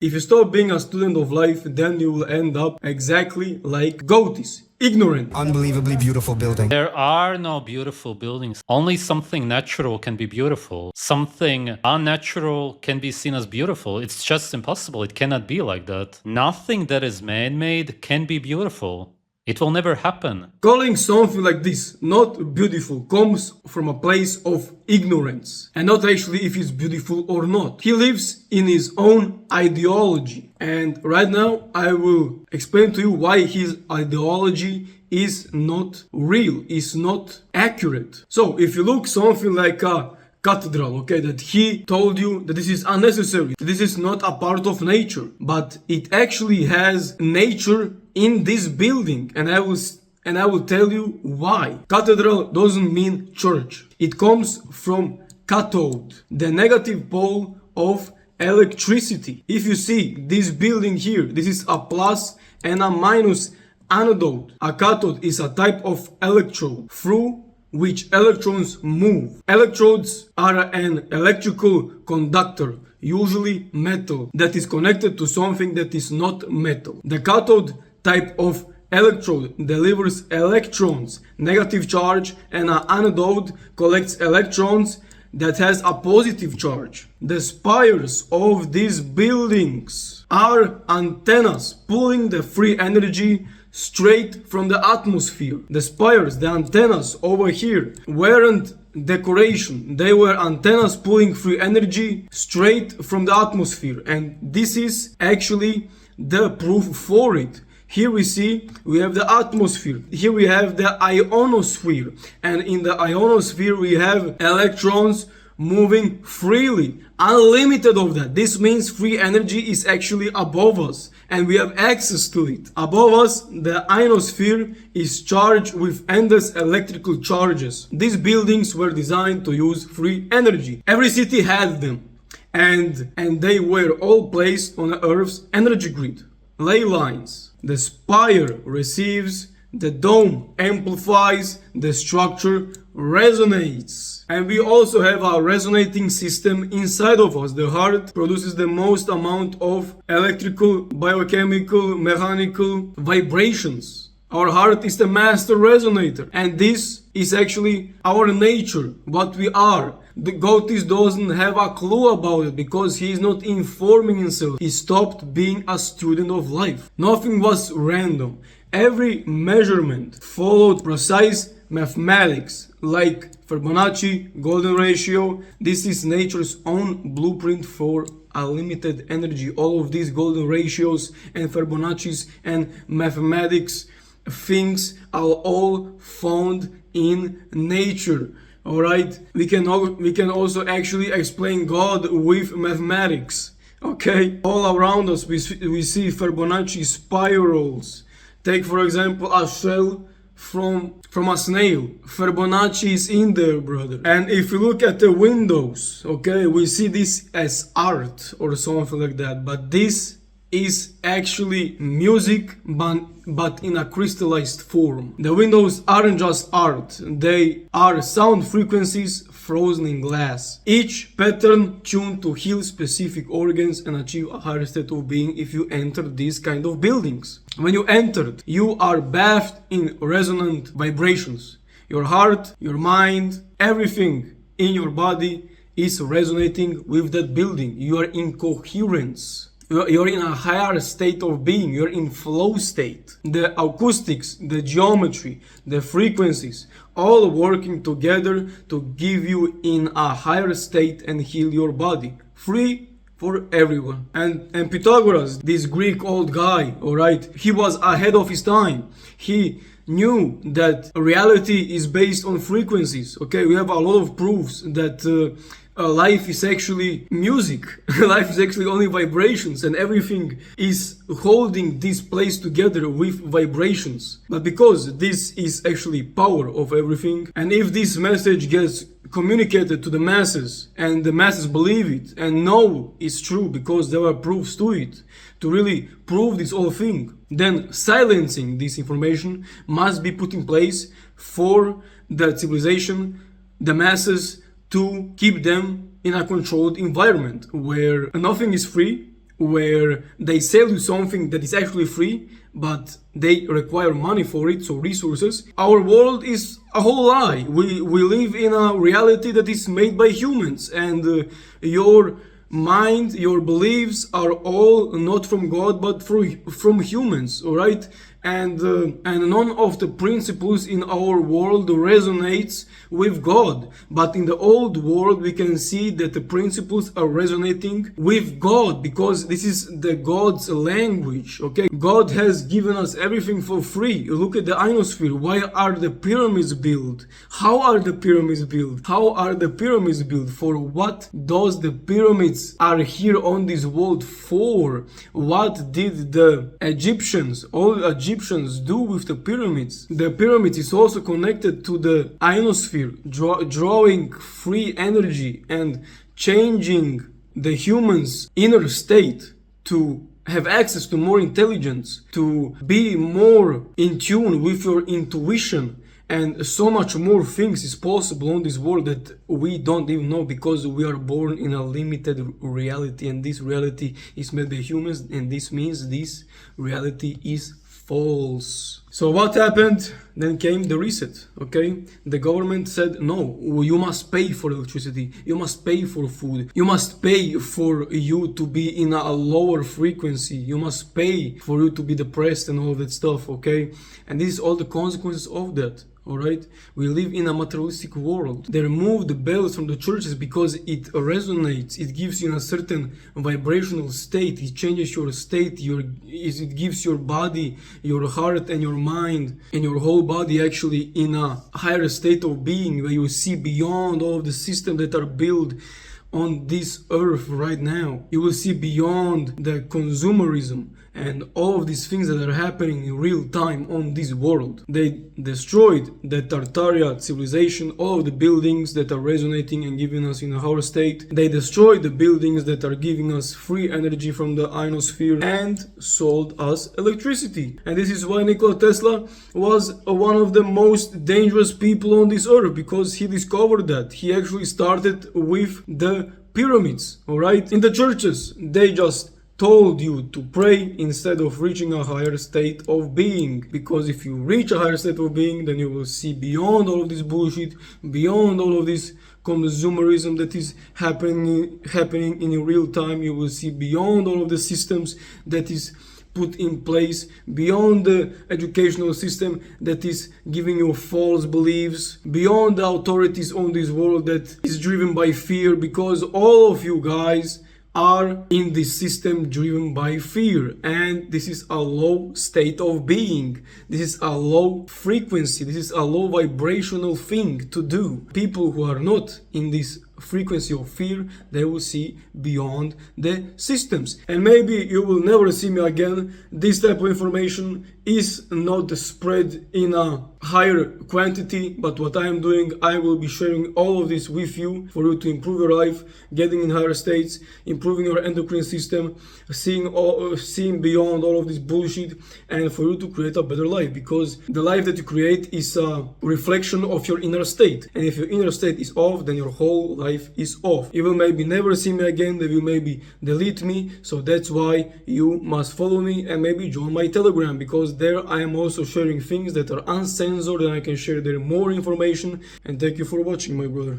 If you stop being a student of life, then you will end up exactly like Goatis, ignorant. Unbelievably beautiful building. There are no beautiful buildings. Only something natural can be beautiful. Something unnatural can be seen as beautiful. It's just impossible. It cannot be like that. Nothing that is man-made can be beautiful. It will never happen. Calling something like this not beautiful comes from a place of ignorance and not actually if it's beautiful or not. He lives in his own ideology, and right now I will explain to you why his ideology is not real, is not accurate. So if you look something like a cathedral, okay, that he told you that this is unnecessary, this is not a part of nature, but it actually has nature in this building, and I will tell you why. Cathedral doesn't mean church. It comes from cathode, the negative pole of electricity. If you see this building here, this is a plus and a minus anode. A cathode is a type of electrode through which electrons move. Electrodes are an electrical conductor, usually metal, that is connected to something that is not metal. The cathode type of electrode delivers electrons, negative charge, and an anode collects electrons that has a positive charge. The spires of these buildings are antennas pulling the free energy straight from the atmosphere. The spires, the antennas over here, weren't decoration. They were antennas pulling free energy straight from the atmosphere, and this is actually the proof for it. Here we see we have the atmosphere, here we have the ionosphere, and in the ionosphere we have electrons moving freely, unlimited of that. This means free energy is actually above us and we have access to it. Above us, the ionosphere is charged with endless electrical charges. These buildings were designed to use free energy. Every city had them, and they were all placed on the Earth's energy grid. Ley lines. The spire receives, the dome amplifies, the structure resonates. And we also have a resonating system inside of us. The heart produces the most amount of electrical, biochemical, mechanical vibrations. Our heart is the master resonator, and this is actually our nature, what we are. The Goatis doesn't have a clue about it because he is not informing himself. He stopped being a student of life. Nothing was random. Every measurement followed precise mathematics like Fibonacci, golden ratio. This is nature's own blueprint for unlimited energy. All of these golden ratios and Fibonacci's and mathematics things are all found in nature. Alright, we can also actually explain God with mathematics. Okay, all around us we see Fibonacci spirals. Take for example a shell from a snail. Fibonacci is in there, brother. And if you look at the windows, okay, we see this as art or something like that, but this is actually music, but in a crystallized form. The windows aren't just art, they are sound frequencies frozen in glass. Each pattern tuned to heal specific organs and achieve a higher state of being if you enter these kind of buildings. When you entered, you are bathed in resonant vibrations. Your heart, your mind, everything in your body is resonating with that building. You are in coherence. You're in a higher state of being, you're in flow state. The acoustics, the geometry, the frequencies, all working together to give you in a higher state and heal your body. Free for everyone. And Pythagoras, this Greek old guy, alright, he was ahead of his time. He knew that reality is based on frequencies. Okay, we have a lot of proofs that life is actually music. Life is actually only vibrations, and everything is holding this place together with vibrations. But because this is actually power of everything, and if this message gets communicated to the masses and the masses believe it and know it's true because there are proofs to it, to really prove this whole thing, then silencing this information must be put in place for the civilization, the masses, to keep them in a controlled environment where nothing is free, where they sell you something that is actually free, but they require money for it, so resources. Our world is a whole lie. We live in a reality that is made by humans, and your mind, your beliefs are all not from God but from humans, all right? And none of the principles in our world resonates with God. But in the old world, we can see that the principles are resonating with God, because this is the God's language. Okay, God has given us everything for free. Look at the ionosphere. Why are the pyramids built? How are the pyramids built? How are the pyramids built? For what does the pyramids are here on this world for? What did the Egyptians, all Egyptians, do with the pyramids? The pyramids is also connected to the ionosphere, drawing free energy and changing the human's inner state to have access to more intelligence, to be more in tune with your intuition. And so much more things is possible on this world that we don't even know, because we are born in a limited reality, and this reality is made by humans, and this means this reality is false. So what happened? Then came the reset, okay? The government said, no, you must pay for electricity, you must pay for food, you must pay for you to be in a lower frequency, you must pay for you to be depressed and all that stuff, okay? And this is all the consequences of that. Alright, we live in a materialistic world. They remove the bells from the churches because it resonates, it gives you a certain vibrational state, it changes your state, it gives your body, your heart and your mind and your whole body actually in a higher state of being, where you see beyond all of the systems that are built on this earth right now. You will see beyond the consumerism and all of these things that are happening in real time on this world. They destroyed the Tartaria civilization, all of the buildings that are resonating and giving us in a higher state. They destroyed the buildings that are giving us free energy from the ionosphere and sold us electricity. And this is why Nikola Tesla was one of the most dangerous people on this earth, because he discovered that. He actually started with the pyramids, alright? In the churches, they just told you to pray instead of reaching a higher state of being, because if you reach a higher state of being, then you will see beyond all of this bullshit, beyond all of this consumerism that is happening in real time. You will see beyond all of the systems that is put in place, beyond the educational system that is giving you false beliefs, beyond the authorities on this world that is driven by fear, because all of you guys are in this system driven by fear, and this is a low state of being, this is a low frequency, this is a low vibrational thing to do. People who are not in this frequency of fear, they will see beyond the systems, and maybe you will never see me again. This type of information is not spread in a higher quantity, but what I am doing, I will be sharing all of this with you for you to improve your life, getting in higher states, improving your endocrine system, seeing beyond all of this bullshit, and for you to create a better life, because the life that you create is a reflection of your inner state, and if your inner state is off, then your whole life is off. You will maybe never see me again, they will maybe delete me, so that's why you must follow me and maybe join my Telegram, because there I am also sharing things that are uncensored and I can share there more information. And thank you for watching, my brother.